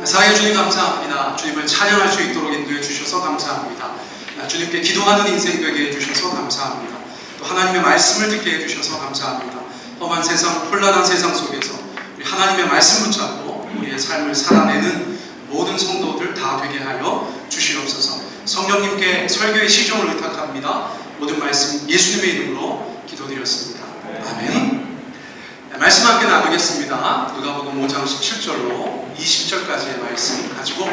사랑해 주님 감사합니다. 주님을 찬양할 수 있도록 인도해 주셔서 감사합니다. 주님께 기도하는 인생 되게 해주셔서 감사합니다. 또 하나님의 말씀을 듣게 해주셔서 감사합니다. 험한 세상, 혼란한 세상 속에서 우리 하나님의 말씀 붙잡고 우리의 삶을 살아내는 모든 성도들 다 되게 하여 주시옵소서. 성령님께 설교의 시종을 의탁합니다. 모든 말씀 예수님의 이름으로 기도드렸습니다. 아멘. 말씀 함께 나누겠습니다. 누가복음 5장 17절로 20절까지의 말씀 가지고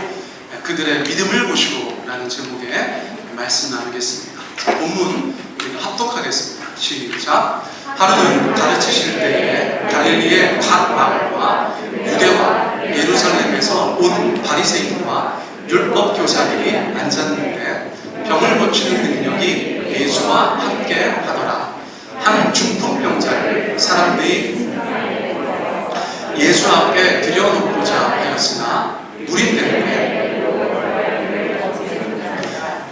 그들의 믿음을 보시고 라는 제목의 말씀 나누겠습니다. 본문 우리가 합독하겠습니다. 시작. 하루는 가르치실 때에 갈릴리의 각 마을과 유대와 예루살렘에서 온 바리새인과 율법 교사들이 앉았는데 병을 고치는 능력이 예수와 함께 하더라. 한 중풍병자를 사람들이 예수 앞에 들여놓고자 하였으나 무리 때문에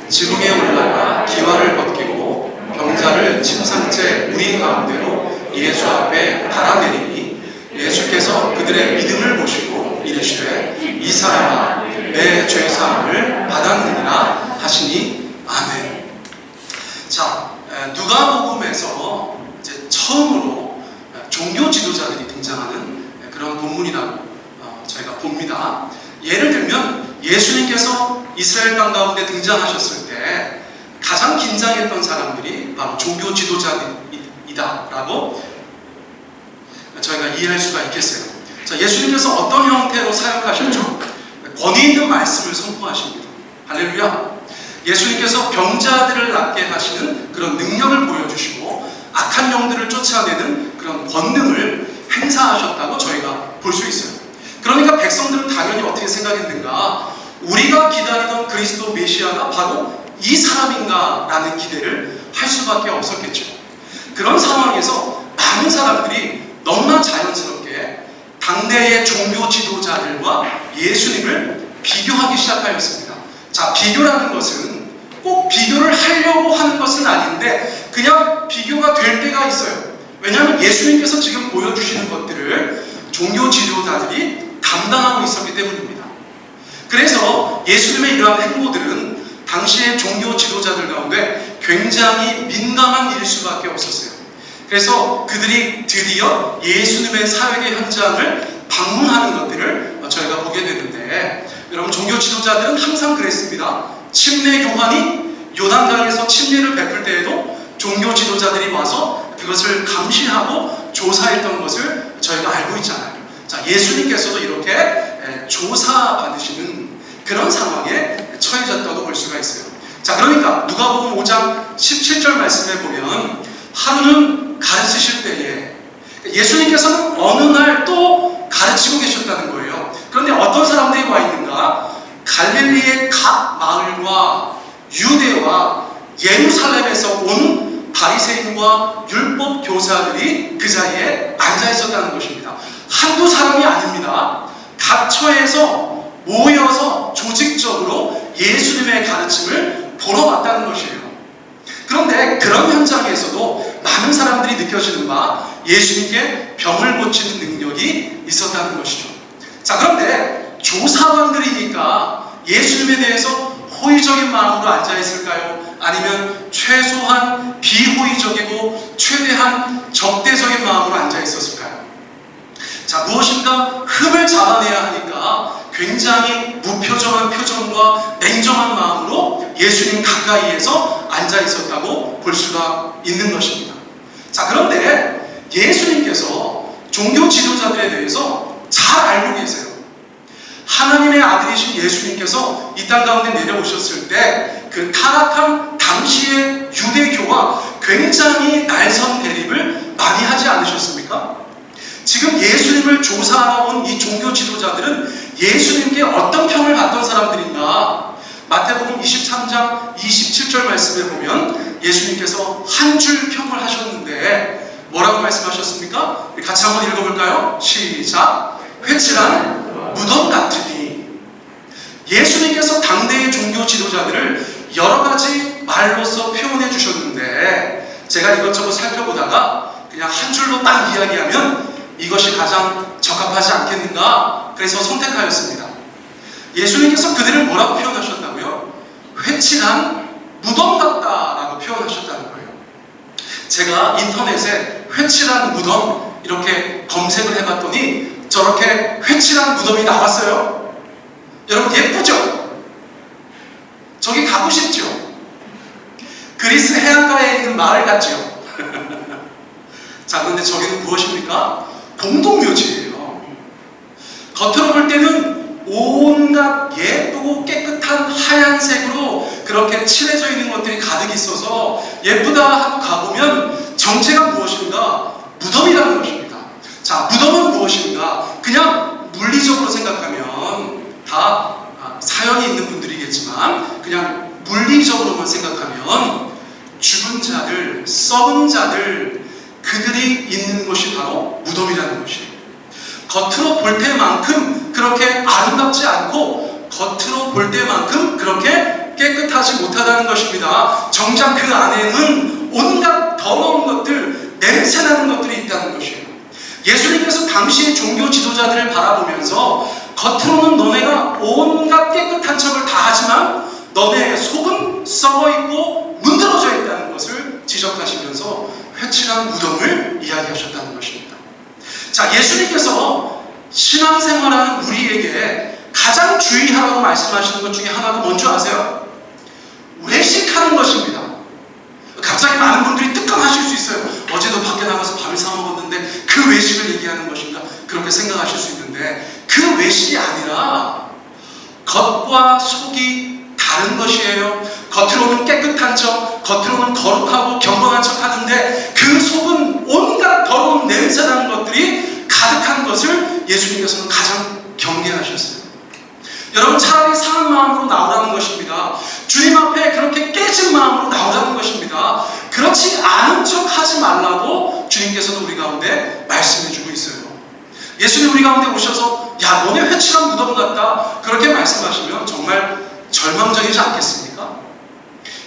지붕에 올라가 기와를 벗기고 병자를 침상 채 무리 가운데로 예수 앞에 달아내리니 예수께서 그들의 믿음을 보시고 이르시되 이 사람아 내 죄사함을 받았느니라 하시니 아멘. 자, 누가복음에서 이제 처음으로 종교 지도자들이 등장하는 그런 본문이라고 저희가 봅니다. 예를 들면 예수님께서 이스라엘 땅 가운데 등장하셨을 때 가장 긴장했던 사람들이 바로 종교 지도자이다라고 저희가 이해할 수가 있겠어요. 자, 예수님께서 어떤 형태로 사역하셨죠? 권위 있는 말씀을 선포하십니다. 할렐루야. 예수님께서 병자들을 낫게 하시는 그런 능력을 보여주시고 악한 영들을 쫓아내는 그런 권능을 행사하셨다고 저희가 볼 수 있어요. 그러니까 백성들은 당연히 어떻게 생각했는가? 우리가 기다리던 그리스도 메시아가 바로 이 사람인가? 라는 기대를 할 수밖에 없었겠죠. 그런 상황에서 많은 사람들이 너무나 자연스럽게 당대의 종교 지도자들과 예수님을 비교하기 시작하였습니다. 자, 비교라는 것은 꼭 비교를 하려고 하는 것은 아닌데 그냥 비교가 될 때가 있어요. 왜냐하면 예수님께서 지금 보여주시는 것들을 종교 지도자들이 담당하고 있었기 때문입니다. 그래서 예수님의 이러한 행보들은 당시의 종교 지도자들 가운데 굉장히 민감한 일일 수밖에 없었어요. 그래서 그들이 드디어 예수님의 사역의 현장을 방문하는 것들을 저희가 보게 되는데, 여러분, 종교 지도자들은 항상 그랬습니다. 침례 요한이 요단강에서 침례를 베풀 때에도 종교 지도자들이 와서 그것을 감시하고 조사했던 것을 저희가 알고 있잖아요. 자, 예수님께서도 이렇게 조사받으시는 그런 상황에 처해졌다고 볼 수가 있어요. 자, 그러니까 누가복음 5장 17절 말씀에 보면 하루는 가르치실 때에 예수님께서는 어느 날 또 가르치고 계셨다는 거예요. 그런데 어떤 사람들이 와 있는가? 갈릴리의 각 마을과 유대와 예루살렘에서 온 바리새인과 율법 교사들이 그 자리에 앉아 있었다는 것입니다. 한두 사람이 아닙니다. 각처에서 모여서 조직적으로 예수님의 가르침을 보러 왔다는 것이에요. 그런데 그런 현장에서도 많은 사람들이 느껴지는 바 예수님께 병을 고치는 능력이 있었다는 것이죠. 자, 그런데 조사관들이니까 예수님에 대해서 호의적인 마음으로 앉아있을까요? 아니면 최소한 비호의적이고 최대한 적대적인 마음으로 앉아있었을까요? 자, 무엇인가 흠을 잡아내야 하니까 굉장히 무표정한 표정과 냉정한 마음으로 예수님 가까이에서 앉아있었다고 볼 수가 있는 것입니다. 자, 그런데 예수님께서 종교 지도자들에 대해서 잘 알고 계세요. 하나님의 아들이신 예수님께서 이 땅 가운데 내려오셨을 때 그 타락한 당시의 유대교와 굉장히 날선 대립을 많이 하지 않으셨습니까? 지금 예수님을 조사하러 온 이 종교 지도자들은 예수님께 어떤 평을 받던 사람들인가? 마태복음 23장 27절 말씀에 보면 예수님께서 한 줄 평을 하셨는데 뭐라고 말씀하셨습니까? 우리 같이 한번 읽어볼까요? 시작! 회칠한 무덤 같으니. 예수님께서 당대의 종교 지도자들을 여러 가지 말로서 표현해 주셨는데 제가 이것저것 살펴보다가 그냥 한 줄로 딱 이야기하면 이것이 가장 적합하지 않겠는가? 그래서 선택하였습니다. 예수님께서 그들을 뭐라고 표현하셨다고요? 회칠한 무덤 같다라고 표현하셨다는 거예요. 제가 인터넷에 회칠한 무덤 이렇게 검색을 해봤더니 저렇게 회칠한 무덤이 나왔어요. 여러분 예쁘죠? 저기 가고 싶죠? 그리스 해안가에 있는 마을 같죠? 자, 그런데 저기는 무엇입니까? 공동묘지예요. 겉으로 볼 때는 온갖 예쁘고 깨끗한 하얀색으로 그렇게 칠해져 있는 것들이 가득 있어서 예쁘다 하고 가보면 정체가 무엇인가? 무덤이라는 것입니다. 자, 무덤은 무엇인가? 그냥 물리적으로 생각하면 다 사연이 있는 분들이겠지만 그냥 물리적으로만 생각하면 죽은 자들, 썩은 자들, 그들이 있는 곳이 바로 무덤이라는 것이에요. 겉으로 볼 때만큼 그렇게 아름답지 않고 겉으로 볼 때만큼 그렇게 깨끗하지 못하다는 것입니다. 정작 그 안에는 온갖 더러운 것들, 냄새나는 것들이 있다는 것이에요. 예수님께서 당시의 종교 지도자들을 바라보면서 겉으로는 너네가 온갖 깨끗한 척을 다 하지만 너네의 속은 썩어있고 문드러져 있다는 것을 지적하시면서 회칠한 무덤을 이야기하셨다는 것입니다. 자, 예수님께서 신앙생활하는 우리에게 가장 주의하라고 말씀하시는 것 중에 하나가 뭔지 아세요? 외식하는 것입니다. 갑자기 많은 분들이 뜨끔하실 수 있어요. 어제도 밖에 나가서 밥을 사 먹었는데 그 외식을 얘기하는 것인가? 그렇게 생각하실 수 있는데 그 외식이 아니라 겉과 속이 다른 것이에요. 겉으로는 깨끗한 척, 겉으로는 거룩하고 경건한 척 하는데 그 속은 온갖 더러운 냄새나는 것들이 가득한 것을 예수님께서는 가장 경계하셨어요. 여러분, 차라리 상한 마음으로 나오라는 것입니다. 주님 앞에 그렇게 깨진 마음으로 나오라는 것입니다. 그렇지 않은 척 하지 말라고 주님께서는 우리 가운데 말씀해주고 있어요. 예수님 우리 가운데 오셔서 야, 너네 회칠한 무덤 같다 그렇게 말씀하시면 정말 절망적이지 않겠습니까?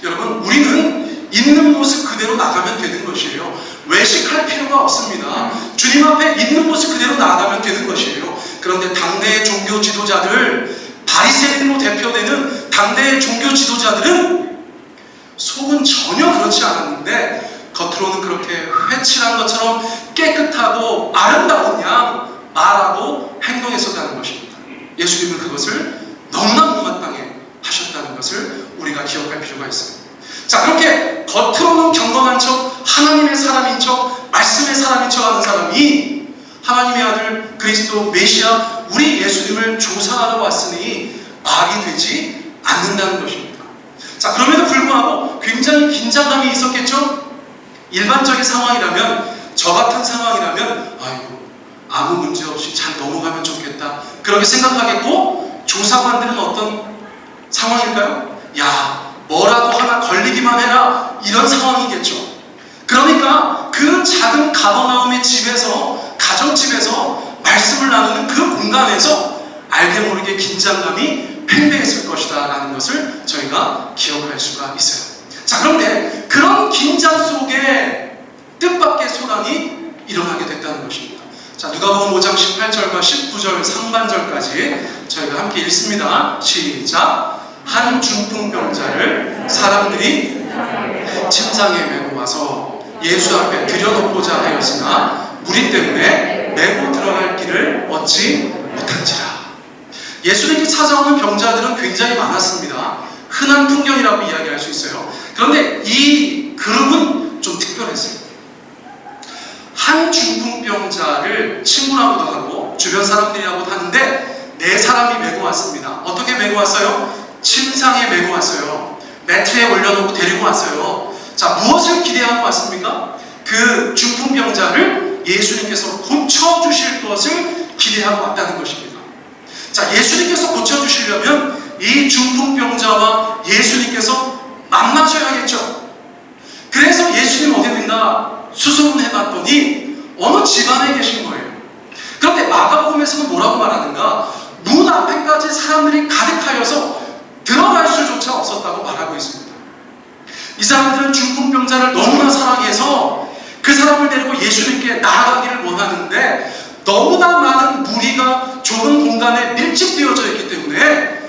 여러분, 우리는 있는 모습 그대로 나가면 되는 것이에요. 외식할 필요가 없습니다. 주님 앞에 있는 모습 그대로 나가면 되는 것이에요. 그런데 당대의 종교 지도자들, 바리새인으로 대표되는 당대의 종교 지도자들은 속은 전혀 그렇지 않았는데 겉으로는 그렇게 회칠한 것처럼 깨끗하고 아름다운 양 말하고 행동했었다는 것입니다. 예수님은 그것을 너무나 못마땅해 하셨다는 것을 우리가 기억할 필요가 있습니다. 자, 그렇게 겉으로는 경건한 척, 하나님의 사람인 척, 말씀의 사람인 척 하는 사람이 하나님의 아들 그리스도 메시아 우리 예수님을 조사하러 왔으니 말이 되지 않는다는 것입니다. 자, 그럼에도 불구하고 굉장히 긴장감이 있었겠죠? 일반적인 상황이라면, 저 같은 상황이라면 아이고, 아무 문제 없이 잘 넘어가면 좋겠다 그렇게 생각하겠고, 조사관들은 어떤 상황일까요? 야, 뭐라도 하나 걸리기만 해라 이런 상황이겠죠. 그러니까 그 작은 가버나움의 집에서, 가정집에서 말씀을 나누는 그 공간에서 알게 모르게 긴장감이 팽배했을 것이다 라는 것을 저희가 기억할 수가 있어요. 자, 그런데 그런 긴장 속에 뜻밖의 소란이 일어나게 됐다는 것입니다. 자, 누가복음 5장 18절과 19절 상반절까지 저희가 함께 읽습니다. 시작. 한 중풍병자를 사람들이 침상에 메고 와서 예수 앞에 들여놓고자 하였으나 무리 때문에 메고 들어갈 길을 얻지 못한지라. 예수님께 찾아오는 병자들은 굉장히 많았습니다. 흔한 풍경이라고 이야기할 수 있어요. 그런데 이 그룹은 좀 특별했어요. 한 중풍병자를 친구라고도 하고 주변 사람들이라고도 하는데 네 사람이 메고 왔습니다. 어떻게 메고 왔어요? 침상에 메고 왔어요. 매트에 올려놓고 데리고 왔어요. 자, 무엇을 기대하고 왔습니까? 그 중풍병자를 예수님께서 고쳐주실 것을 기대하고 왔다는 것입니다. 자, 예수님께서 고쳐주시려면 이 중풍병자와 예수님께서 만나셔야겠죠. 그래서 예수님 어디든가 수소문 해봤더니 어느 집안에 계신 거예요. 그런데 마가복음에서는 뭐라고 말하는가? 문 앞에까지 사람들이 가득하여서 들어갈 수조차 없었다고 말하고 있습니다. 이 사람들은 중풍병자를 너무나 사랑해서 그 사람을 데리고 예수님께 나아가기를 원하는데 너무나 많은 무리가 좁은 공간에 밀집되어져 있기 때문에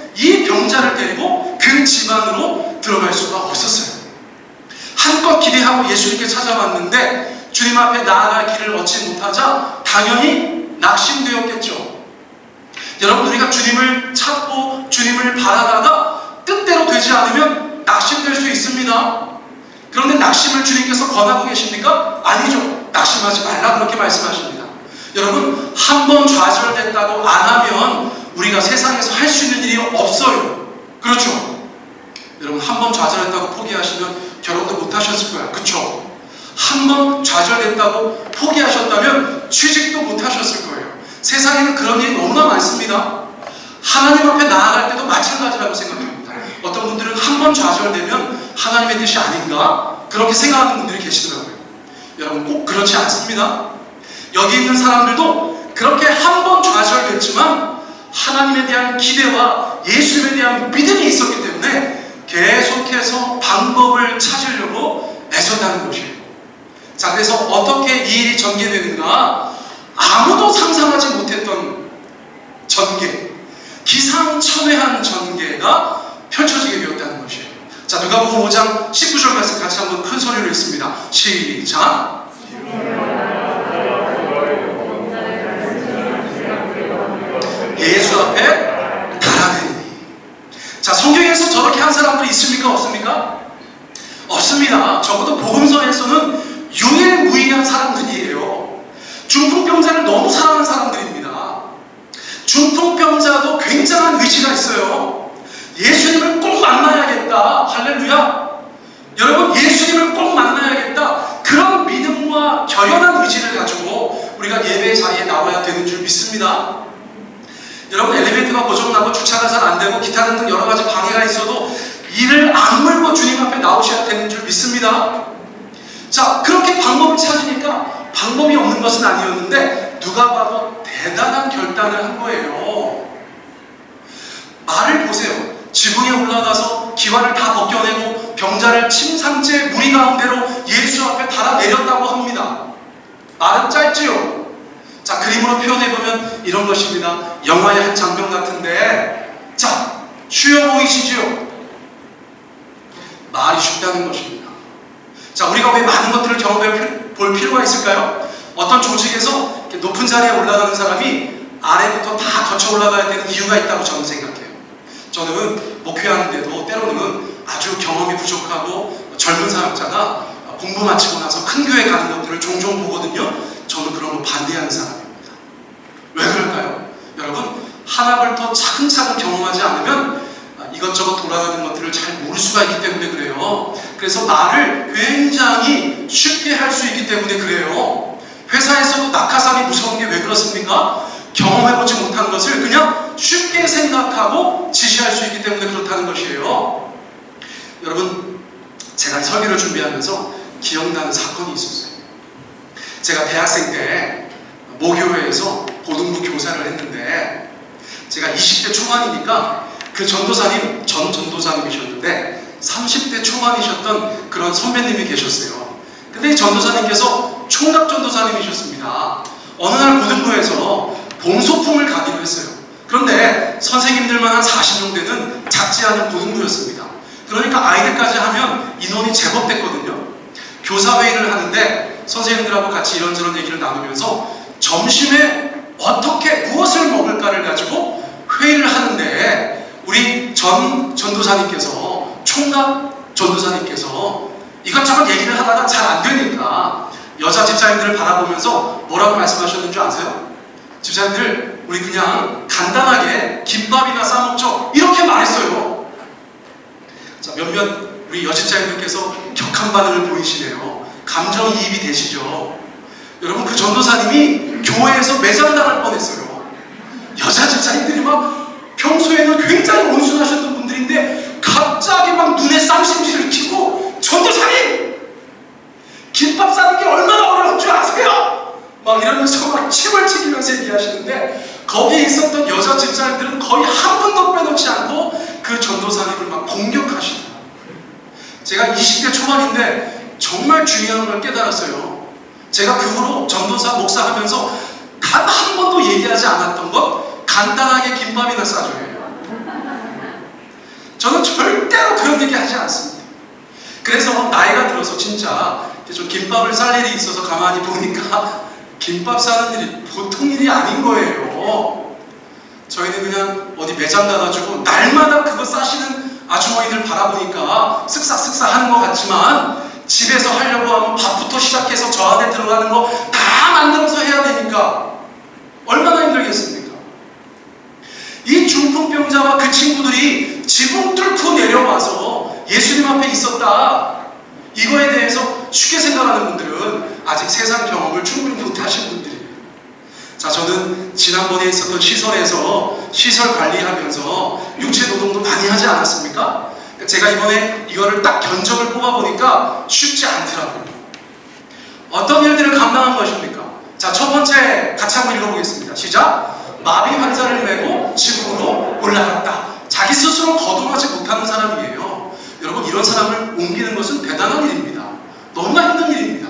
예수님께 찾아왔는데 주님 앞에 나아갈 길을 얻지 못하자 당연히 낙심되었겠죠. 여러분, 우리가 주님을 찾고 주님을 바라다가 뜻대로 되지 않으면 낙심될 수 있습니다. 그런데 낙심을 주님께서 권하고 계십니까? 아니죠. 낙심하지 말라 그렇게 말씀하십니다. 여러분, 한 번 좌절됐다고 안 하면 우리가 세상에서 할 수 있는 일이 없어요. 그렇죠? 여러분, 한 번 좌절했다고 포기하시면 결혼도 못 하셨을 거야. 그렇죠? 한 번 좌절됐다고 포기하셨다면 취직도 못 하셨을 거예요. 세상에는 그런 일이 너무나 많습니다. 하나님 앞에 나아갈 때도 마찬가지라고 생각합니다. 어떤 분들은 한 번 좌절되면 하나님의 뜻이 아닌가? 그렇게 생각하는 분들이 계시더라고요. 여러분, 꼭 그렇지 않습니다. 여기 있는 사람들도 그렇게 한 번 좌절됐지만 하나님에 대한 기대와 예수님에 대한 믿음이 있었기 때문에 계속해서 방법을 찾으려고 애썼다는 것이에요. 자, 그래서 어떻게 이 일이 전개되는가? 아무도 상상하지 못했던 전개, 기상천외한 전개가 펼쳐지게 되었다는 것이에요. 자, 누가복음 5장 19절 말씀 같이 한번 큰 소리로 읽습니다. 시작. 예수 앞에 달아내니. 자, 성경에서 저렇게 한 사람들이 있습니까? 없습니까? 없습니다. 적어도 복음서에서는 유일무이한 사람들이에요. 중풍병자를 너무 사랑하는 사람들입니다. 중풍병자도 굉장한 의지가 있어요. 예수님을 꼭 만나야겠다. 할렐루야. 여러분, 예수님을 꼭 만나야겠다. 그런 믿음과 결연한 의지를 가지고 우리가 예배 자리에 나와야 되는 줄 믿습니다. 여러분, 엘리베이터가 고장나고 주차가 잘 안 되고 기타 등등 여러 가지 방해가 있어도 이를 악물고 주님 앞에 나오셔야 되는 줄 믿습니다. 자, 그렇게 방법을 찾으니까 방법이 없는 것은 아니었는데 누가 봐도 대단한 결단을 한 거예요. 말을 보세요. 지붕에 올라가서 기와를 다 벗겨내고 병자를 침상째 무리 가운데로 예수 앞에 달아내렸다고 합니다. 말은 짧지요. 자, 그림으로 표현해보면 이런 것입니다. 영화의 한 장면 같은데, 자, 쉬워 보이시죠? 말이 쉽다는 것입니다. 자, 우리가 왜 많은 것들을 경험해 볼 필요가 있을까요? 어떤 조직에서 이렇게 높은 자리에 올라가는 사람이 아래부터 다 거쳐 올라가야 되는 이유가 있다고 저는 생각해요. 저는 목회하는데도 때로는 아주 경험이 부족하고 젊은 사역자가 공부 마치고 나서 큰 교회 가는 것들을 종종 보거든요. 저는 그런 거 반대하는 사람입니다. 왜 그럴까요? 여러분, 하나를 더 차근차근 경험하지 않으면 이것저것 돌아가는 것들을 잘 모를 수가 있기 때문에 그래요. 그래서 말을 굉장히 쉽게 할 수 있기 때문에 그래요. 회사에서도 낙하산이 무서운 게 왜 그렇습니까? 경험해보지 못한 것을 그냥 쉽게 생각하고 지시할 수 있기 때문에 그렇다는 것이에요. 여러분, 제가 설교를 준비하면서 기억나는 사건이 있었어요. 제가 대학생 때 모교회에서 고등부 교사를 했는데 제가 20대 초반이니까 그 전도사님, 전 전도사님이셨는데 30대 초반이셨던 그런 선배님이 계셨어요. 근데 이 전도사님께서 총각 전도사님이셨습니다. 어느 날 고등부에서 봉소풍을 가기로 했어요. 그런데 선생님들만 한 40명 되는 작지 않은 고등부였습니다. 그러니까 아이들까지 하면 인원이 제법 됐거든요. 교사회의를 하는데 선생님들하고 같이 이런저런 얘기를 나누면서 점심에 어떻게 무엇을 먹을까를 가지고 회의를 하는데 우리 전도사님께서, 총각 전도사님께서 이것저것 얘기를 하다가 잘 안 되니까 여자 집사님들을 바라보면서 뭐라고 말씀하셨는 줄 아세요? 집사님들, 우리 그냥 간단하게 김밥이나 싸먹죠. 이렇게 말했어요. 자, 몇몇 우리 여집사님들께서 격한 반응을 보이시네요. 감정이입이 되시죠. 여러분, 그 전도사님이 교회에서 매장당할 뻔했어요. 여자 집사님들이 막 평소에는 굉장히 온순하셨던 분들인데 갑자기 막 눈에 쌍심지를 켜고 전도사님! 김밥 싸는 게 얼마나 어려운 줄 아세요? 막 이러면서 막 침을 튀기면서 얘기하시는데 거기에 있었던 여자 집사님들은 거의 한 분도 빼놓지 않고 그 전도사님을 막 공격하시더라고요. 제가 20대 초반인데 정말 중요한 걸 깨달았어요. 제가 그 후로 전도사, 목사 하면서 단 한 번도 얘기하지 않았던 것, 간단하게 김밥이나 싸줘요. 저는 절대로 그런 얘기 하지 않습니다. 그래서 나이가 들어서 진짜 좀 김밥을 쌀 일이 있어서 가만히 보니까 김밥 싸는 일이 보통 일이 아닌 거예요. 저희는 그냥 어디 매장 가가지고 날마다 그거 싸시는 아주머니들 바라보니까 쓱싹쓱싹 하는 것 같지만 집에서 하려고 하면 밥부터 시작해서 저 안에 들어가는 거 다 만들어서 해야 되니까 얼마나 힘들겠습니까? 이 중풍병자와 그 친구들이 지붕 뚫고 내려와서 예수님 앞에 있었다, 이거에 대해서 쉽게 생각하는 분들은 아직 세상 경험을 충분히 못하신 분들이에요. 자, 저는 지난번에 있었던 시설에서 시설 관리하면서 육체 노동도 많이 하지 않았습니까? 제가 이번에 이거를 딱 견적을 뽑아보니까 쉽지 않더라고요. 어떤 일들을 감당한 것입니까? 자, 첫 번째 같이 한번 읽어보겠습니다. 시작! 마비 환자를 메고 지붕으로 올라갔다. 자기 스스로 거동하지 못하는 사람이에요. 여러분, 이런 사람을 옮기는 것은 대단한 일입니다. 너무나 힘든 일입니다.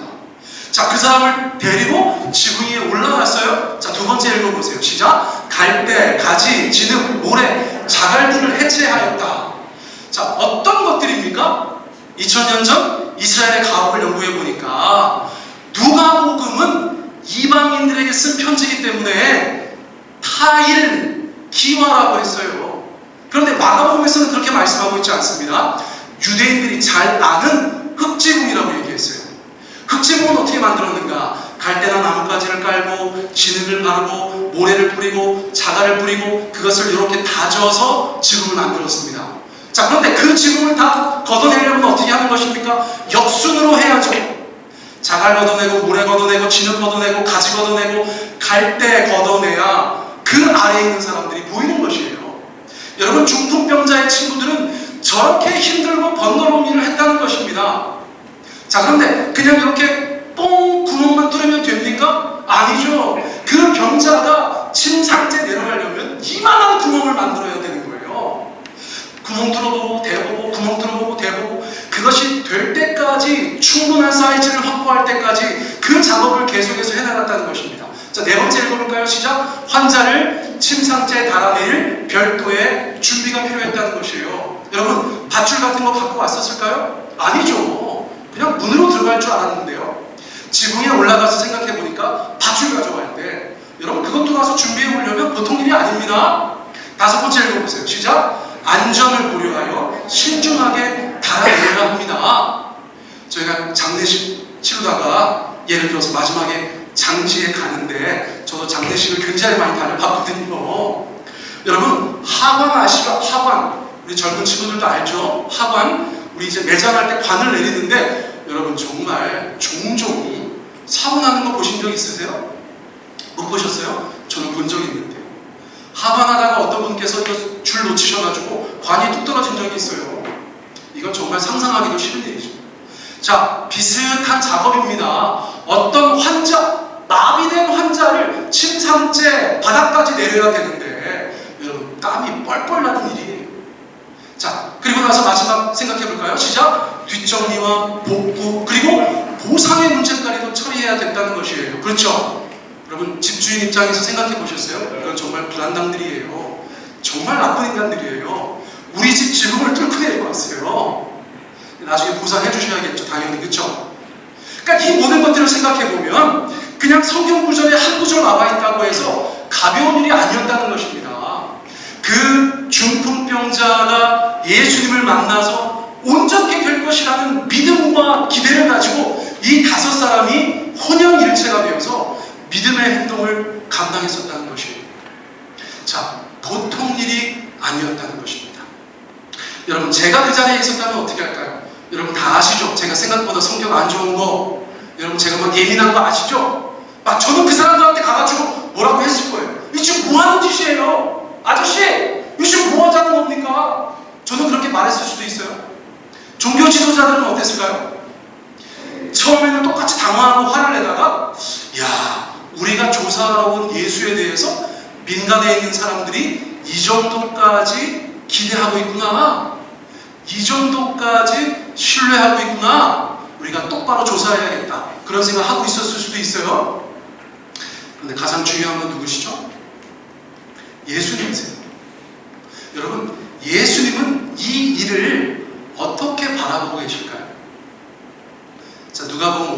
자, 그 사람을 데리고 지붕 위에 올라갔어요. 자, 두 번째 읽어보세요. 시작! 갈대, 가지, 진흙, 모래, 자갈들을 해체하였다. 자, 어떤 것들입니까? 2000년 전 이스라엘의 가옥을 연구해 보니까 누가복음은 이방인들에게 쓴 편지이기 때문에 타일 기와라고 했어요. 그런데 마가복음에서는 그렇게 말씀하고 있지 않습니다. 유대인들이 잘 아는 흙지붕이라고 얘기했어요. 흙지붕은 어떻게 만들었는가? 갈대나 나뭇가지를 깔고 진흙을 바르고 모래를 뿌리고 자갈을 뿌리고 그것을 이렇게 다져서 지붕을 만들었습니다. 자, 그런데 그 지붕을 다 걷어내려면 어떻게 하는 것입니까? 역순으로 해야죠. 자갈 걷어내고 모래 걷어내고 진흙 걷어내고 가지 걷어내고 갈대 걷어내야 그 아래에 있는 사람들이 보이는 것이에요. 여러분, 중풍병자의 친구들은 저렇게 힘들고 번거로운 일을 했다는 것입니다. 자, 그런데 그냥 이렇게 뽕 구멍만 뚫으면 됩니까? 아니죠. 그 병자가 침상째 내려가려면 이만한 구멍을 만들어야 되는 거예요. 구멍 뚫어보고 대보고 구멍 뚫어보고 대보고 그것이 될 때까지, 충분한 사이즈를 확보할 때까지 그 작업을 계속해서 해나갔다는 것입니다. 자, 네 번째 읽어볼까요? 시작! 환자를 침상째에 달아낼 별도의 준비가 필요했다는 것이에요. 여러분, 밧줄 같은 거 갖고 왔었을까요? 아니죠. 그냥 문으로 들어갈 줄 알았는데요. 지붕에 올라가서 생각해보니까 밧줄 가져와야 돼. 여러분, 그것도 가서 준비해보려면 보통 일이 아닙니다. 다섯 번째 읽어보세요. 시작! 안전을 고려하여 신중하게 달아내려야 합니다. 저희가 장례식 치르다가 예를 들어서 마지막에 장지에 가는데 저도 장례식을 굉장히 많이 다녀봤거든요. 여러분, 하관 아시죠? 하관. 우리 젊은 친구들도 알죠? 하관. 우리 이제 매장할 때 관을 내리는데 여러분, 정말 종종 사고 나는 거 보신 적 있으세요? 못 보셨어요? 저는 본 적이 있는데 하관하다가 어떤 분께서 줄 놓치셔가지고 관이 뚝 떨어진 적이 있어요. 이건 정말 상상하기도 싫은 일이죠. 자, 비슷한 작업입니다. 어떤 환자, 마비된 환자를 침상째 바닥까지 내려야 되는데 여러분, 땀이 뻘뻘 나는 일이에요. 자, 그리고 나서 마지막 생각해볼까요? 시작! 뒷정리와 복구 그리고 보상의 문제까지도 처리해야 된다는 것이에요. 그렇죠? 여러분, 집주인 입장에서 생각해 보셨어요? 이건 정말 불안당들이에요. 정말 나쁜 인간들이에요. 우리 집 지붕을 뚫고 내려왔어요. 나중에 보상해 주셔야겠죠, 당연히. 그렇죠? 그러니까 이 모든 것들을 생각해 보면 그냥 성경 구절에 한 구절 나와 있다고 해서 가벼운 일이 아니었다는 것입니다. 그 중풍병자가 예수님을 만나서 온전케 될 것이라는 믿음과 기대를 가지고 이 다섯 사람이 혼연일체가 되어서 믿음의 행동을 감당했었다는 것이에요. 자, 보통 일이 아니었다는 것입니다. 여러분, 제가 그 자리에 있었다면 어떻게 할까요? 여러분 다 아시죠? 제가 생각보다 성격 안 좋은 거, 여러분 제가 막 예민한 거 아시죠? 막 저는 그 사람들한테 가가지고 뭐라고 했을 거예요. 이 지금 뭐 하는 짓이에요? 아저씨, 이 지금 뭐 하자는 겁니까? 저는 그렇게 말했을 수도 있어요. 종교 지도자들은 어땠을까요? 처음에는 똑같이 당황하고 화를 내다가, 야, 우리가 조사하러 온 예수에 대해서 민간에 있는 사람들이 이 정도까지 기대하고 있구나, 이 정도까지 신뢰하고 있구나, 우리가 똑바로 조사해야겠다, 그런 생각하고 있었을 수도 있어요. 그런데 가장 중요한 건 누구시죠? 예수님이세요. 여러분, 예수님은 이 일을 어떻게 바라보고 계실까요? 자, 누가복음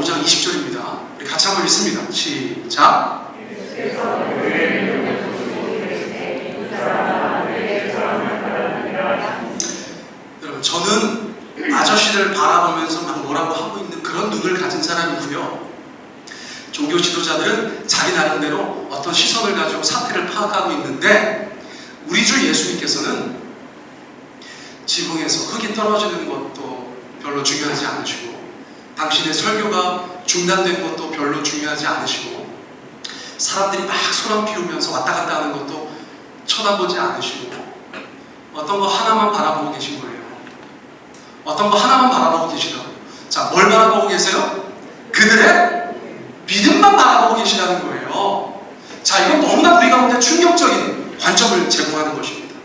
파악하고 있는데 우리 주 예수님께서는 지붕에서 흙이 떨어지는 것도 별로 중요하지 않으시고 당신의 설교가 중단된 것도 별로 중요하지 않으시고 사람들이 막 소란 피우면서 왔다 갔다 하는 것도 쳐다보지 않으시고 어떤 거 하나만 바라보고 계신 거예요. 어떤 거 하나만 바라보고 계시다고요. 자, 뭘 바라보고 계세요? 그들의 믿음만 바라보고 계시다는 거예요. 자, 이건 너무나 우리 가운데 충격적인 관점을 제공하는 것입니다.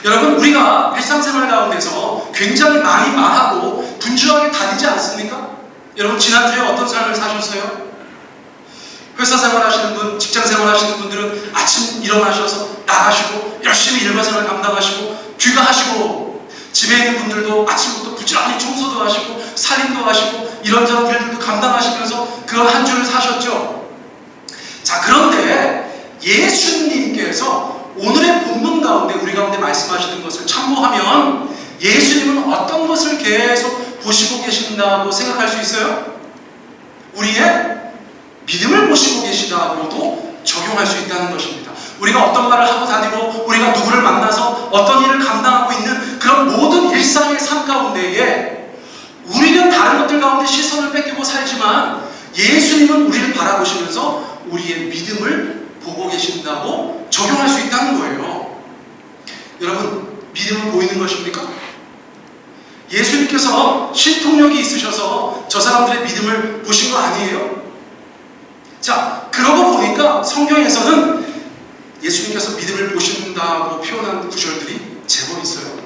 여러분, 우리가 일상생활 가운데서 굉장히 많이 말하고 분주하게 다니지 않습니까? 여러분, 지난주에 어떤 삶을 사셨어요? 회사 생활 하시는 분, 직장 생활 하시는 분들은 아침 일어나셔서 나가시고 열심히 일과생활 감당하시고 귀가하시고, 집에 있는 분들도 아침부터 부지런히 청소도 하시고 살림도 하시고 이런저런 일들도 감당하시면서 그런 한 주를 사셨죠. 자, 그런데 예수님께서 오늘의 본문 가운데 우리 가운데 말씀하시는 것을 참고하면 예수님은 어떤 것을 계속 보시고 계신다고 생각할 수 있어요? 우리의 믿음을 보시고 계시다고도 적용할 수 있다는 것입니다. 우리가 어떤 말을 하고 다니고 우리가 누구를 만나서 어떤 일을 감당하고 있는 그런 모든 일상의 삶 가운데에 우리는 다른 것들 가운데 시선을 뺏기고 살지만 예수님은 우리를 바라보시면서 우리의 믿음을 보고 계신다고 적용할 수 있다는 거예요. 여러분, 믿음은 보이는 것입니까? 예수님께서 신통력이 있으셔서 저 사람들의 믿음을 보신 거 아니에요? 자, 그러고 보니까 성경에서는 예수님께서 믿음을 보신다고 표현한 구절들이 제법 있어요.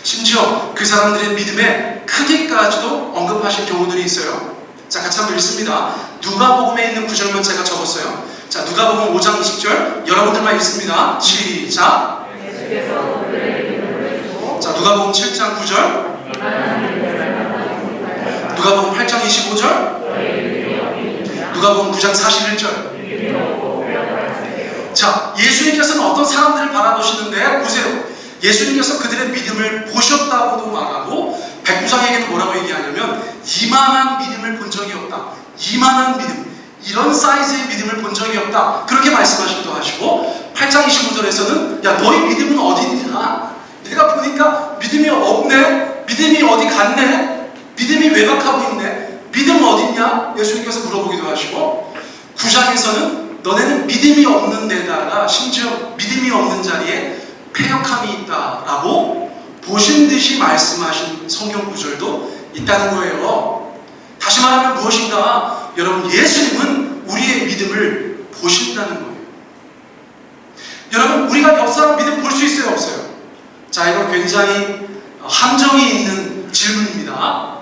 심지어 그 사람들의 믿음의 크기까지도 언급하신 경우들이 있어요. 자, 같이 한번 읽습니다. 누가복음에 있는 구절만 제가 적었어요. 자, 누가복음 5장 20절 여러분들만 읽습니다. 시작. 자, 누가복음 7장 9절, 누가복음 8장 25절, 누가복음 9장 41절. 자, 예수님께서는 어떤 사람들을 바라보시는데 보세요. 예수님께서 그들의 믿음을 보셨다고도 말하고 백부장에게는 뭐라고 얘기하냐면 이만한 믿음을 본 적이 없다. 이만한 믿음, 이런 사이즈의 믿음을 본 적이 없다. 그렇게 말씀하시기도 하시고 8장 25절에서는 야, 너희 믿음은 어디 있냐? 내가 보니까 믿음이 없네. 믿음이 어디 갔네. 믿음이 외박하고 있네. 믿음은 어디 있냐? 예수님께서 물어보기도 하시고 9장에서는 너네는 믿음이 없는 데다가 심지어 믿음이 없는 자리에 패역함이 있다라고 보신 듯이 말씀하신 성경 구절도 있다는 거예요. 다시 말하면 무엇인가? 여러분, 예수님은 우리의 믿음을 보신다는 거예요. 여러분, 우리가 옆 사람 믿음 볼 수 있어요, 없어요? 자, 이건 굉장히 함정이 있는 질문입니다.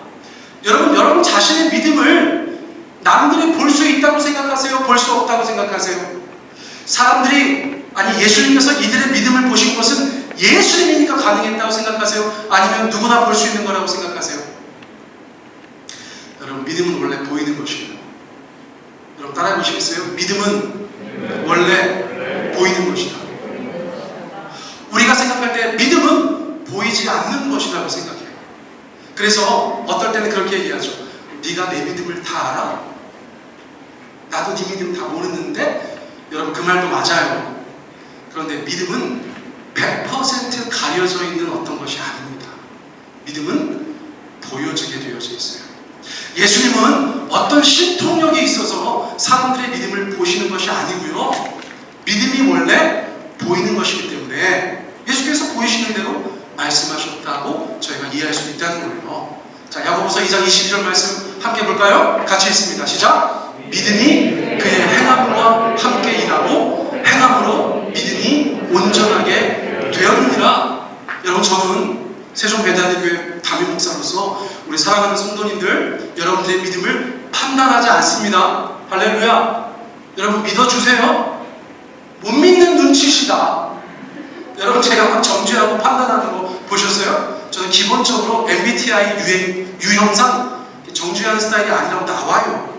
여러분 자신의 믿음을 남들이 볼 수 있다고 생각하세요? 볼 수 없다고 생각하세요? 사람들이, 아니 예수님께서 이들의 믿음을 보신 것은 예수님이니까 가능했다고 생각하세요? 아니면 누구나 볼 수 있는 거라고 생각하세요? 여러분, 믿음은 원래 보이는 것이에요. 여러분 따라해 보시겠어요? 믿음은 원래 보이는 것이다. 우리가 생각할 때 믿음은 보이지 않는 것이라고 생각해요. 그래서 어떨 때는 그렇게 얘기하죠. 네가 내 믿음을 다 알아? 나도 네 믿음 다 모르는데? 여러분, 그 말도 맞아요. 그런데 믿음은 100% 가려져 있는 어떤 것이 아닙니다. 믿음은 보여지게 되어져 있어요. 예수님은 어떤 신통력이 있어서 사람들의 믿음을 보시는 것이 아니고요, 믿음이 원래 보이는 것이기 때문에 예수께서 보이시는 대로 말씀하셨다고 저희가 이해할 수 있다는 거예요. 자, 야고보서 2장 22절 말씀 함께 볼까요? 같이 읽습니다. 시작. 믿음이 그의 행함과 함께 일하고 행함으로 믿음이 온전하게 되었느니라. 여러분, 저는 세종 배단위교회 담임 목사로서 우리 사랑하는 성도님들, 여러분들의 믿음을 판단하지 않습니다. 할렐루야. 여러분, 믿어주세요. 못 믿는 눈치시다. 여러분, 제가 막 정죄하고 판단하는 거 보셨어요? 저는 기본적으로 MBTI 유형상 정죄하는 스타일이 아니라고 나와요.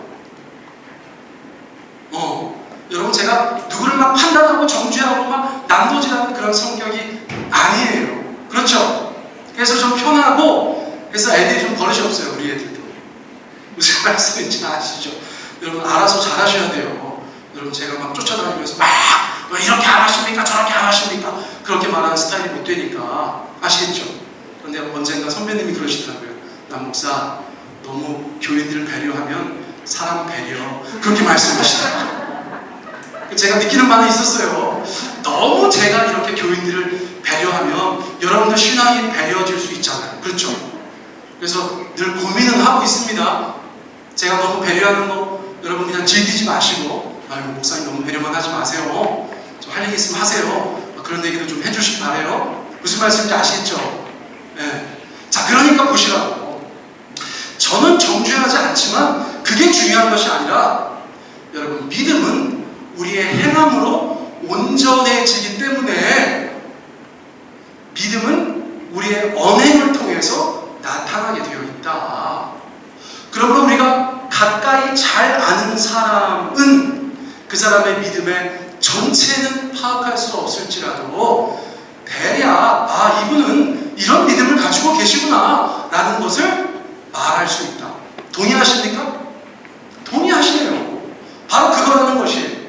여러분, 제가 누구를 막 판단하고 정죄하고 막 난도질하는 그런 성격이 아니에요. 그렇죠? 그래서 좀 편하고, 그래서 애들이 좀 버릇이 없어요. 우리 애들도. 무슨 말씀인지 아시죠? 여러분, 알아서 잘하셔야 돼요. 여러분, 제가 막 쫓아다니면서 막 왜 이렇게 안 하십니까? 저렇게 안 하십니까? 그렇게 말하는 스타일이 못 되니까. 아시겠죠? 그런데 언젠가 선배님이 그러시더라고요. 남 목사, 너무 교인들을 배려하면 사람 배려. 그렇게 말씀하시더라고요. 제가 느끼는 바는 있었어요. 너무 제가 이렇게 교인들을 배려하면 여러분들 신앙이 배려질 수 있잖아요. 그렇죠? 그래서 늘 고민은 하고 있습니다. 제가 너무 배려하는 거 여러분 그냥 즐기지 마시고, 아유 목사님 너무 배려만 하지 마세요. 좀 할 얘기 있으면 하세요. 그런 얘기도 좀 해주시기 바래요. 무슨 말씀인지 아시겠죠? 네. 자, 그러니까 보시라고. 저는 정죄하지 않지만 그게 중요한 것이 아니라, 여러분 믿음은 우리의 행함으로 온전해지기 때문에 믿음은 우리의 언행을 통해서 나타나게 되어 있다. 그러므로 우리가 가까이 잘 아는 사람은 그 사람의 믿음의 전체는 파악할 수 없을지라도 대략 이분은 이런 믿음을 가지고 계시구나 라는 것을 말할 수 있다. 동의하십니까? 동의하시네요. 바로 그거라는 것이에요.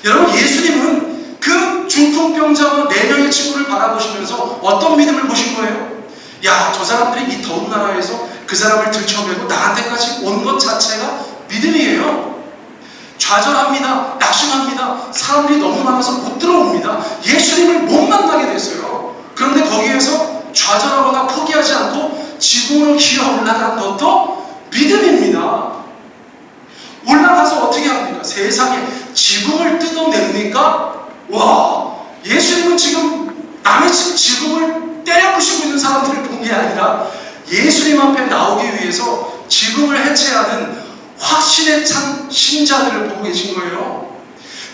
여러분 예수님은 그 중풍병자와 4명의 친구를 바라보시면서 어떤 믿음을 보신 거예요? 야, 저 사람들이 이 더운 나라에서 그 사람을 들쳐매고 나한테까지 온 것 자체가 믿음이에요. 좌절합니다. 낙심합니다. 사람들이 너무 많아서 못 들어옵니다. 예수님을 못 만나게 됐어요. 그런데 거기에서 좌절하거나 포기하지 않고 지붕으로 기어 올라간 것도 믿음입니다. 올라가서 어떻게 합니까? 세상에 지붕을 뜯어냅니까? 와, 예수님은 지금 남의 집 지붕을 때려부시고 있는 사람들을 본 게 아니라 예수님 앞에 나오기 위해서 지붕을 해체하는 화신에 찬 신자들을 보고 계신 거예요.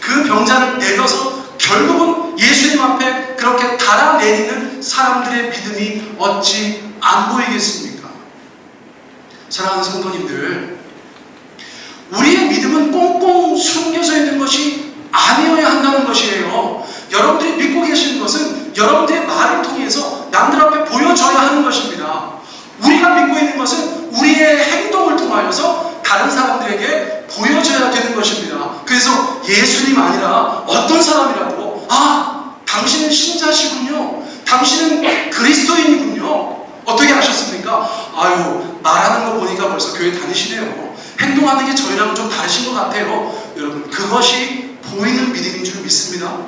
그 병자를 내려서 결국은 예수님 앞에 그렇게 달아내리는 사람들의 믿음이 어찌 안 보이겠습니까? 사랑하는 성도님들, 우리의 믿음은 꽁꽁 숨겨져 있는 것이 아니어야 한다는 것이에요. 여러분들이 믿고 계시는 것은 여러분들의 말을 통해서 남들 앞에 보여줘야 하는 것입니다. 우리가 믿고 있는 것은 우리의 행동을 통하여서 다른 사람들에게 보여줘야 되는 것입니다. 그래서 예수님 아니라 어떤 사람이라도 당신은 신자시군요. 당신은 그리스도인이군요. 어떻게 아셨습니까? 말하는 거 보니까 벌써 교회 다니시네요. 행동하는 게 저희랑은 좀 다르신 것 같아요. 여러분, 그것이 보이는 믿음인 줄 믿습니다.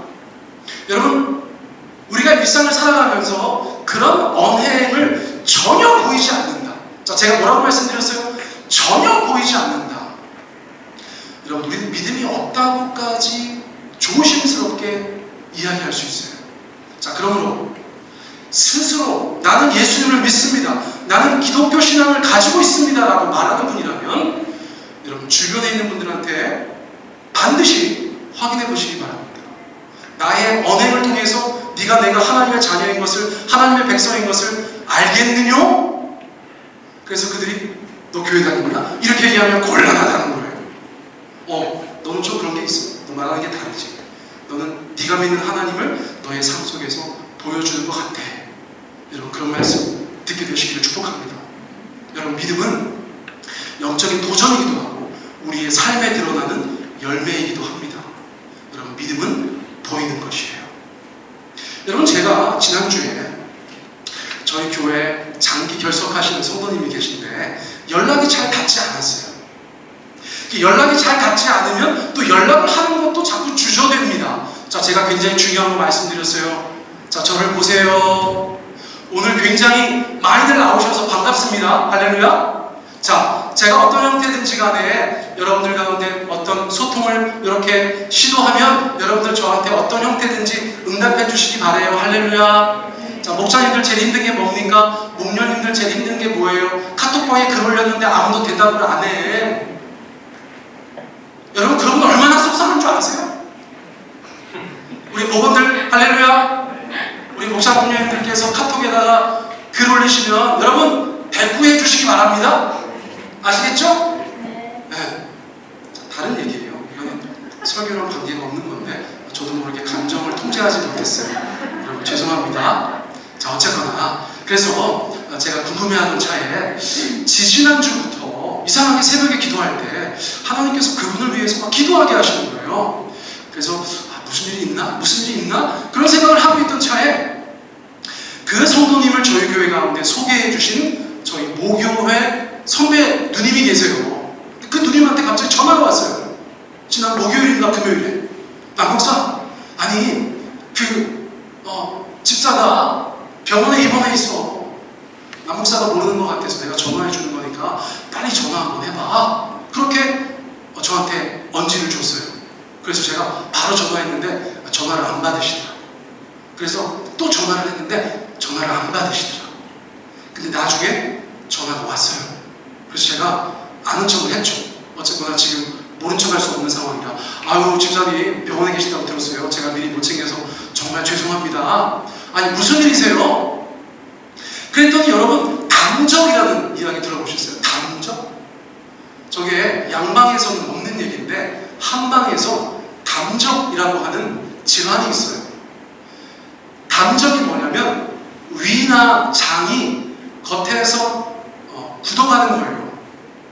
여러분, 우리가 일상을 살아가면서 그런 언행을 전혀 보이지 않는다. 자, 제가 뭐라고 말씀드렸어요? 전혀 보이지 않는다. 여러분, 우리는 믿음이 없다고까지 조심스럽게 이야기할 수 있어요. 자, 그러므로 스스로 나는 예수님을 믿습니다, 나는 기독교 신앙을 가지고 있습니다 라고 말하는 분이라면 여러분 주변에 있는 분들한테 반드시 확인해 보시기 바랍니다. 나의 언행을 통해서 네가 내가 하나님의 자녀인 것을, 하나님의 백성인 것을 알겠느냐? 그래서 그들이 너 교회 다니구나? 이렇게 얘기하면 곤란하다는 거예요. 너는 좀 그런 게 있어. 너 말하는 게 다르지. 너는 네가 믿는 하나님을 너의 삶 속에서 보여주는 것 같아. 여러분, 그런 말씀 듣게 되시기를 축복합니다. 여러분, 믿음은 영적인 도전이기도 하고 우리의 삶에 드러나는 열매이기도 합니다. 여러분, 믿음은 보이는 것이에요. 여러분, 제가 지난주에 저희 교회 장기 결석하시는 성도님이 계신데 연락이 잘 닿지 않았어요. 연락이 잘 닿지 않으면 또 연락을 하는 것도 자꾸 주저됩니다. 자, 제가 굉장히 중요한 거 말씀드렸어요. 자, 저를 보세요. 오늘 굉장히 많이들 나오셔서 반갑습니다. 할렐루야. 자, 제가 어떤 형태든지 간에 여러분들 가운데 어떤 소통을 이렇게 시도하면 여러분들 저한테 어떤 형태든지 응답해 주시기 바래요. 할렐루야. 자, 목사님들 제일 힘든 게 뭡니까? 목녀님들 제일 힘든 게 뭐예요? 카톡방에 글 올렸는데 아무도 대답을 안 해. 여러분, 그런 건 얼마나 속상한 줄 아세요? 우리 목원들 할렐루야. 우리 목사 목녀님들께서 카톡에다가 글 올리시면 여러분 대꾸해 주시기 바랍니다. 아시겠죠? 네. 자, 다른 얘기예요. 이거는 설교랑 관계가 없는 건데 저도 모르게 감정을 통제하지 못했어요. 여러분 죄송합니다. 자, 어쨌거나 그래서 제가 궁금해하는 차에 지지난주부터 이상하게 새벽에 기도할 때 하나님께서 그분을 위해서 막 기도하게 하시는 거예요. 그래서 무슨 일이 있나? 무슨 일이 있나? 그런 생각을 하고 있던 차에 그 성도님을 저희 교회 가운데 소개해 주신 저희 모교회 선배 누님이 계세요. 그 누님한테 갑자기 전화가 왔어요. 지난 목요일인가 금요일에. 목사, 아니 집사가 병원에 입원해 있어. 목사가 모르는 것 같아서 내가 전화해 주는 거니까 빨리 전화 한번 해봐. 그렇게 저한테 언지를 줬어요. 그래서 제가 바로 전화했는데 전화를 안 받으시더라고요. 그래서 또 전화를 했는데 전화를 안 받으시더라고요. 근데 나중에 전화가 왔어요. 그래서 제가 아는 척을 했죠. 어쨌거나 지금 모른 척 할 수 없는 상황이라. 아유, 집사님 병원에 계시다고 들었어요. 제가 미리 못 챙겨서 정말 죄송합니다. 아니, 무슨 일이세요? 그랬더니 여러분, 담적이라는 이야기 들어보셨어요? 담적? 저게 양방에서는 없는 얘기인데 한방에서 담적이라고 하는 질환이 있어요. 담적이 뭐냐면 위나 장이 겉에서 굳어가는 거예요.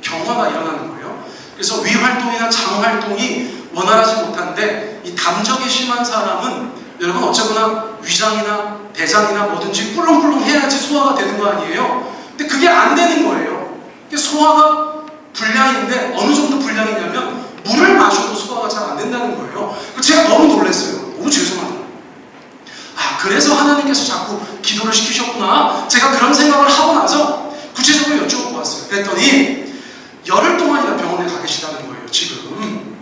경화가 일어나는 거예요. 그래서 위 활동이나 장 활동이 원활하지 못한데 이 담적이 심한 사람은 여러분 어쨌거나 위장이나 대장이나 뭐든지 꿀렁꿀렁 해야지 소화가 되는 거 아니에요? 근데 그게 안 되는 거예요. 소화가 불량인데 어느 정도 불량이냐면 물을 마셔도 소화가 잘 안 된다는 거예요. 제가 너무 놀랐어요. 너무 죄송하다. 그래서 하나님께서 자꾸 기도를 시키셨구나. 제가 그런 생각을 하고 나서 구체적으로 여쭤보고 왔어요. 그랬더니 열흘 동안이나 병원에 가 계시다는 거예요. 지금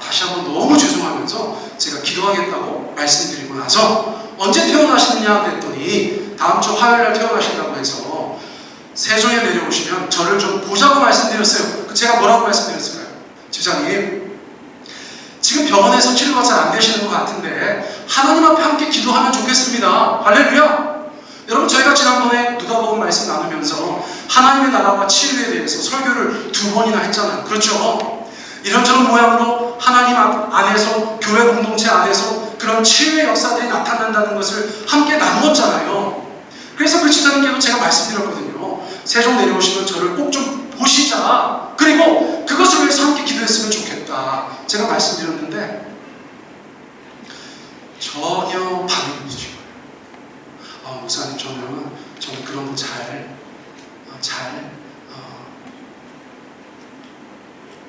다시 한번 너무 죄송하면서 제가 기도하겠다고 말씀드리고 나서 언제 퇴원하시느냐 그랬더니 다음 주 화요일날 퇴원하신다고 해서 세종에 내려오시면 저를 좀 보자고 말씀드렸어요. 제가 뭐라고 말씀드렸을까요? 집사님, 지금 병원에서 치료가 잘 안 되시는 것 같은데 하나님 앞에 함께 기도하면 좋겠습니다. 할렐루야! 여러분, 저희가 지난번에 누가복음 말씀 나누면서 하나님의 나라와 치유에 대해서 설교를 2번이나 했잖아요. 그렇죠? 이런저런 모양으로 하나님 안에서, 교회 공동체 안에서 그런 치유의 역사들이 나타난다는 것을 함께 나누었잖아요. 그래서 그 집사님께도 제가 말씀드렸거든요. 세종 내려오시면 저를 꼭 좀 보시자. 그리고 그것을 위해서 함께 기도했으면 좋겠다. 제가 말씀드렸는데 전혀 반응이 없으신 거예요. 목사님, 저는 그런 거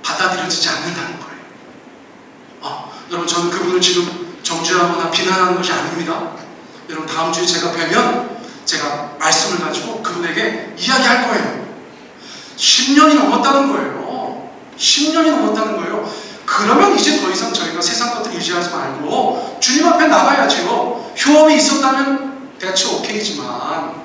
받아들여지지 않는다는 거예요. 여러분, 저는 그분을 지금 정죄하거나 비난하는 것이 아닙니다. 여러분, 다음 주에 제가 뵈면 제가 말씀을 가지고 그분에게 이야기할 거예요. 10년이 넘었다는 거예요. 10년이 넘었다는 거예요. 그러면 이제 더 이상 저희가 세상 것들 의지하지 말고 주님 앞에 나가야지요. 효험이 있었다면 대체 오케이지만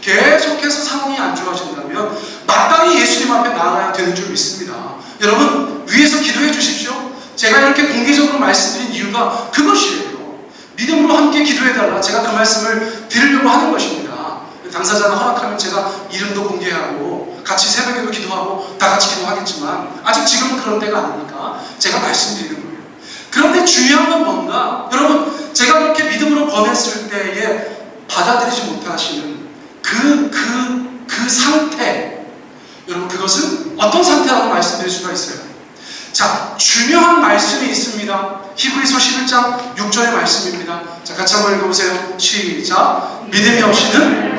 계속해서 상황이 안 좋아진다면 마땅히 예수님 앞에 나가야 되는 줄 믿습니다. 여러분, 위에서 기도해 주십시오. 제가 이렇게 공개적으로 말씀드린 이유가 그것이에요. 믿음으로 함께 기도해달라. 제가 그 말씀을 드리려고 하는 것입니다. 당사자가 허락하면 제가 이름도 공개하고 같이 새벽에도 기도하고 다 같이 기도하겠지만 아직 지금은 그런 때가 아니니까 제가 말씀드리는 거예요. 그런데 중요한 건 뭔가, 여러분, 제가 그렇게 믿음으로 권했을 때에 받아들이지 못하시는 그 상태, 여러분, 그것은 어떤 상태라고 말씀드릴 수가 있어요. 자, 중요한 말씀이 있습니다. 히브리서 11장 6절의 말씀입니다. 자, 같이 한번 읽어보세요. 시작. 믿음이 없이는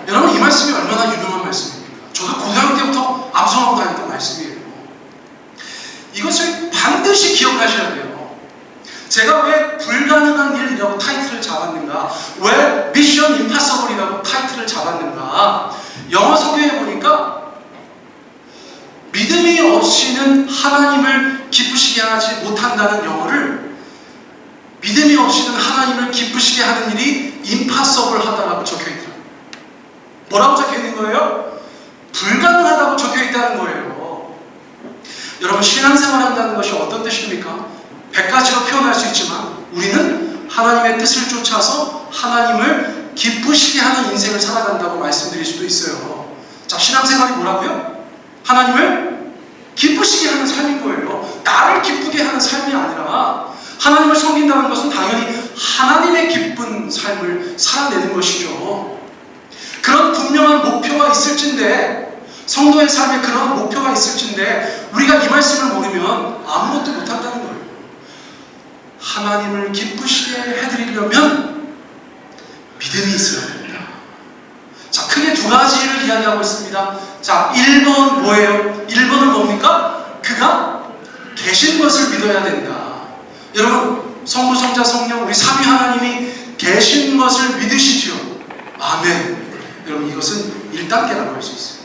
여러분, 이 말씀이 얼마나 유명한 말씀입니까? 저도 고등학교 때부터 암송하고 다녔던 말씀이에요. 이것을 반드시 기억하셔야 돼요. 제가 왜 불가능한 일이라고 타이틀을 잡았는가? 왜 미션 임파서블이라고 타이틀을 잡았는가? 영어 소개해 보니까 믿음이 없이는 하나님을 기쁘시게 하지 못한다는 영어를 믿음이 없이는 하나님을 기쁘시게 하는 일이 임파서블하다라고 적혀있더라고요. 뭐라고 적혀있는 거예요? 불가능하다고 적혀있다는 거예요. 여러분, 신앙생활 한다는 것이 어떤 뜻입니까? 100가지로 표현할 수 있지만 우리는 하나님의 뜻을 쫓아서 하나님을 기쁘시게 하는 인생을 살아간다고 말씀드릴 수도 있어요. 자, 신앙생활이 뭐라고요? 하나님을 기쁘시게 하는 삶인 거예요. 나를 기쁘게 하는 삶이 아니라 하나님을 섬긴다는 것은 당연히 하나님의 기쁜 삶을 살아내는 것이죠. 그런 분명한 목표가 있을진데, 성도의 삶에 그런 목표가 있을진데 우리가 이 말씀을 모르면 아무것도 못한다는 거예요. 하나님을 기쁘시게 해드리려면 믿음이 있어야 됩니다. 자, 크게 두 가지를 이야기하고 있습니다. 자, 1번 뭐예요? 1번은 뭡니까? 그가 계신 것을 믿어야 된다. 여러분, 성부, 성자, 성령 우리 삼위 하나님이 계신 것을 믿으시지요. 아멘. 여러분, 이것은 1단계라고 할 수 있어요.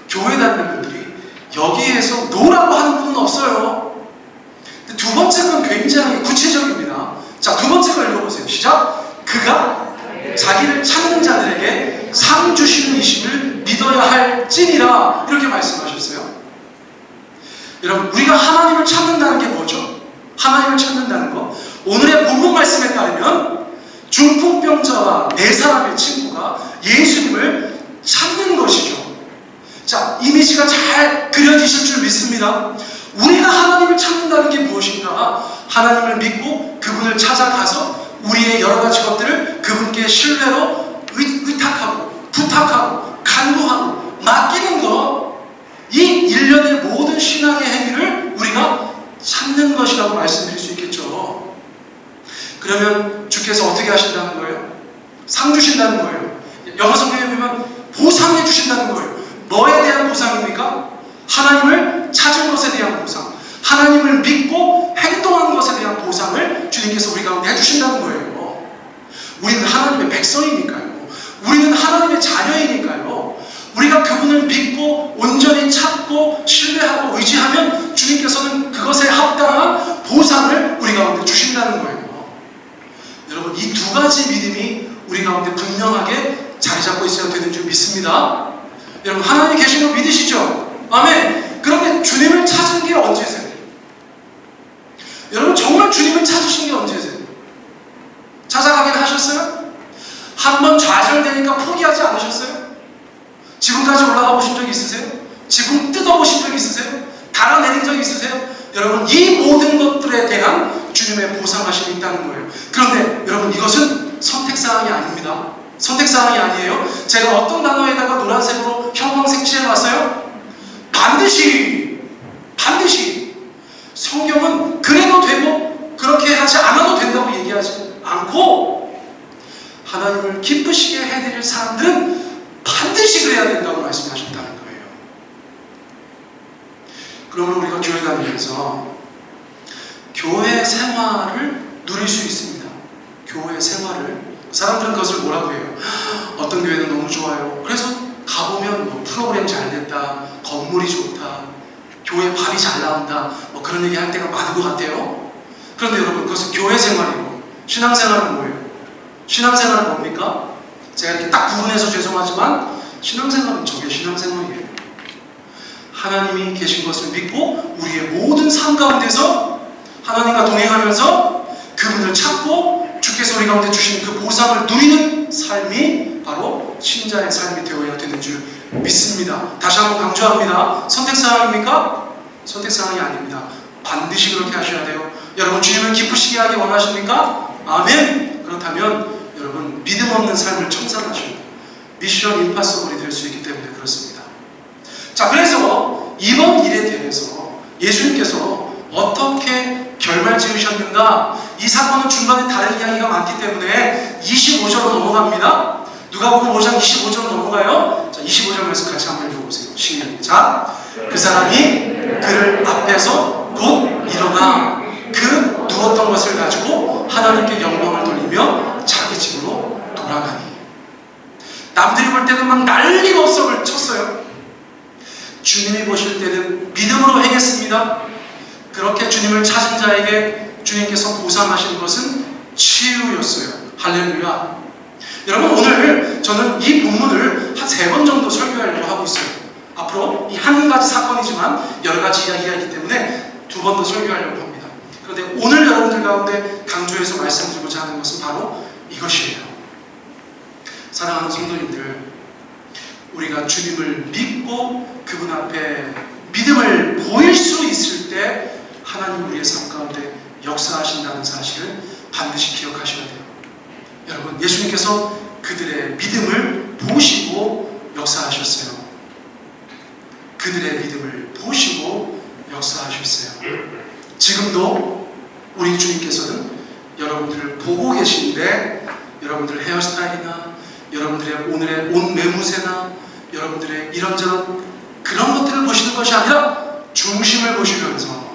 교회 다니는 분들이 여기에서 노라고 하는 분은 없어요. 두 번째 건 굉장히 구체적입니다. 자, 두 번째 걸 읽어보세요. 시작. 그가 자기를 찾는 자들에게 상 주시는 이심을 믿어야 할지니라, 이렇게 말씀하셨어요. 여러분, 우리가 하나님을 찾는다는 게 뭐죠? 하나님을 찾는다는 거, 오늘의 본문 말씀에 따르면 중풍병자와 네 사람의 친구가 예수님을 찾는 것이죠. 자, 이미지가 잘 그려지실 줄 믿습니다. 우리가 하나님을 찾는다는 게 무엇인가? 하나님을 믿고 그분을 찾아가서 우리의 여러 가지 것들을 그분께 신뢰로 의탁하고 부탁하고 간구하고 맡기는 것, 이 일련의 모든 신앙의 행위를 우리가 찾는 것이라고 말씀드릴 수 있겠죠. 그러면 주께서 어떻게 하신다는 거예요? 상 주신다는 거예요. 영어 성경에 보면 보상해 주신다는 거예요. 뭐에 대한 보상입니까? 하나님을 찾은 것에 대한 보상, 하나님을 믿고 행동한 것에 대한 보상을 주님께서 우리 가운데 해주신다는 거예요. 우리는 하나님의 백성이니까요. 우리는 하나님의 자녀이니까요. 우리가 그분을 믿고 온전히 찾고 신뢰하고 의지하면 주님께서는 그것에 합당한 보상을 우리 가운데 주신다는 거예요. 여러분, 이 두 가지 믿음이 우리 가운데 분명하게 자리 잡고 있어야 되는 줄 믿습니다. 여러분, 하나님이 계신 거 믿으시죠? 아멘. 그런데 주님을 찾은 게 언제세요? 여러분, 정말 주님을 찾으신 게 언제세요? 찾아가긴 하셨어요? 한번 좌절되니까 포기하지 않으셨어요? 지금까지 올라가 보신 적 있으세요? 지금 뜯어보신 적 있으세요? 달아내린 적 있으세요? 여러분, 이 모든 것들에 대한 주님의 보상하심이 있다는 거예요. 그런데 여러분, 이것은 선택사항이 아닙니다. 선택사항이 아니에요. 제가 어떤 단어에다가 노란색으로 형광색 칠해놨어요? 반드시 성경은 그래도 되고 그렇게 하지 않아도 된다고 얘기하지 않고, 하나님을 기쁘시게 해드릴 사람들은 반드시 그래야 된다고 말씀하셨다는 거예요. 그러면 우리가 교회 다니면서 교회 생활을 누릴 수 있습니다. 교회 생활을, 사람들은 그것을 뭐라고 해요? 어떤 교회는 너무 좋아요. 그래서 가보면 뭐 프로그램 잘 됐다, 건물이 좋다, 교회 밥이 잘 나온다, 뭐 그런 얘기 할 때가 많은 것 같아요. 그런데 여러분, 그것은 교회 생활이고 신앙생활은 뭐예요? 신앙생활은 뭡니까? 제가 이렇게 딱 구분해서 죄송하지만 신앙생활은 저게 신앙생활이에요. 하나님이 계신 것을 믿고 우리의 모든 삶 가운데서 하나님과 동행하면서 그분을 찾고 주께서 우리 가운데 주신 그 보상을 누리는 삶이 바로 신자의 삶이 되어야 되는 줄 믿습니다. 다시 한번 강조합니다. 선택사항입니까? 선택사항이 아닙니다. 반드시 그렇게 하셔야 돼요. 여러분, 주님을 기쁘시게 하기 원하십니까? 아멘! 그렇다면 여러분, 믿음 없는 삶을 청산하셔야 돼요. 미션 임파서블이 될 수 있기 때문에 그렇습니다. 자, 그래서 이번 일에 대해서 예수님께서 어떻게 결말 지으셨는가? 이 사건은 중간에 다른 이야기가 많기 때문에 25절로 넘어갑니다. 누가복음 5장 25절로 넘어가요. 자, 25절 말씀 같이 한번 읽어보세요. 시작. 그 사람이 그를 앞에서 곧 일어나 그 누웠던 것을 가지고 하나님께 영광을 돌리며 자기 집으로 돌아가니. 남들이 볼 때는 막 난리가 없어를 쳤어요. 주님이 보실 때는 믿음으로 행했습니다. 그렇게 주님을 찾은 자에게 주님께서 보상하신 것은 치유였어요. 할렐루야. 여러분, 오늘 저는 이 본문을 한 3번 정도 설교하려고 하고 있어요. 앞으로 이 한 가지 사건이지만 여러 가지 이야기가 있기 때문에 2번 더 설교하려고 합니다. 그런데 오늘 여러분들 가운데 강조해서 말씀드리고자 하는 것은 바로 이것이에요. 사랑하는 성도님들, 우리가 주님을 믿고 그분 앞에 믿음을 보일 수 있을 때 하나님 우리의 삶 가운데 역사하신다는 사실을 반드시 기억하셔야 돼요. 여러분, 예수님께서 그들의 믿음을 보시고 역사하셨어요. 그들의 믿음을 보시고 역사하셨어요. 지금도 우리 주님께서는 여러분들을 보고 계신데, 여러분들 헤어스타일이나 여러분들의 오늘의 옷 매무새나 여러분들의 이런저런 그런 것들을 보시는 것이 아니라 중심을 보시면서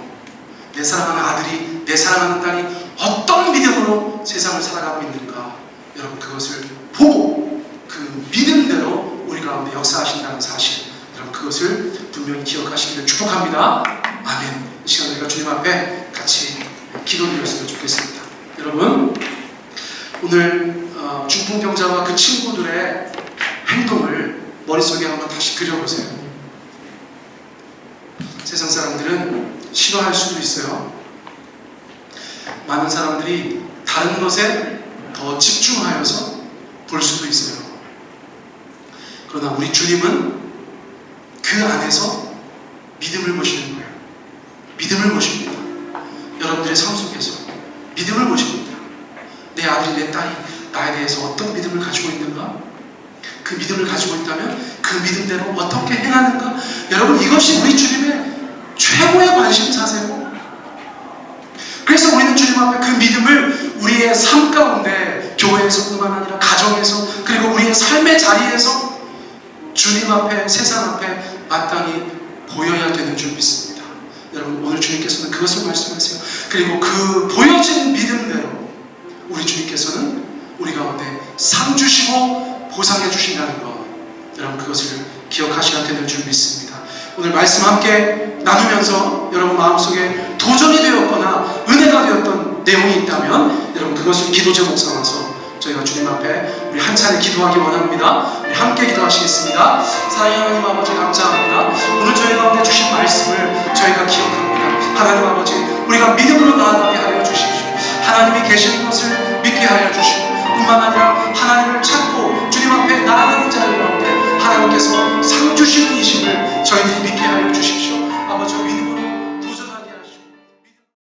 내 사랑하는 아들이, 내 사랑하는 딸이 어떤 믿음으로 세상을 살아가고 있는가, 여러분 그것을 보고 그 믿음대로 우리 가운데 역사하신다는 사실, 여러분 그것을 분명히 기억하시기를 축복합니다. 아멘. 이 시간 우리가 주님 앞에 같이 기도드렸으면 좋겠습니다. 여러분, 오늘 중풍병자와 그 친구들의 행동을 머릿속에 한번 다시 그려보세요. 세상 사람들은 싫어할 수도 있어요. 많은 사람들이 다른 것에 더 집중하여서 볼 수도 있어요. 그러나 우리 주님은 그 안에서 믿음을 보시는 거예요. 믿음을 보십니다. 여러분들의 삶 속에서 믿음을 보십니다. 내 아들이, 내 딸이 나에 대해서 어떤 믿음을 가지고 있는가? 그 믿음을 가지고 있다면 그 믿음대로 어떻게 행하는가? 여러분, 이것이 우리 주님의 최고의 관심사세요. 그래서 우리는 주님 앞에 그 믿음을 우리의 삶 가운데, 교회에서뿐만 아니라 가정에서, 그리고 우리의 삶의 자리에서 주님 앞에, 세상 앞에 마땅히 보여야 되는 줄 믿습니다. 여러분, 오늘 주님께서는 그것을 말씀하세요. 그리고 그 보여진 믿음대로 우리 주님께서는 우리 가운데 상 주시고 보상해 주신다는 것, 여러분 그것을 기억하셔야 되는 줄 믿습니다. 오늘 말씀 함께 나누면서 여러분 마음속에 도전이 되었거나 은혜가 되었던 내용이 있다면 여러분 그것을 기도 제목 삼아서 저희가 주님 앞에 우리 한 차례 기도하기 원합니다. 우리 함께 기도하시겠습니다. 사랑하는 하나님 아버지, 감사합니다. 오늘 저희 가운데 주신 말씀을 저희가 기억합니다. 하나님 아버지, 우리가 믿음으로 나아가게 하여 주십시오. 하나님이 계신 것을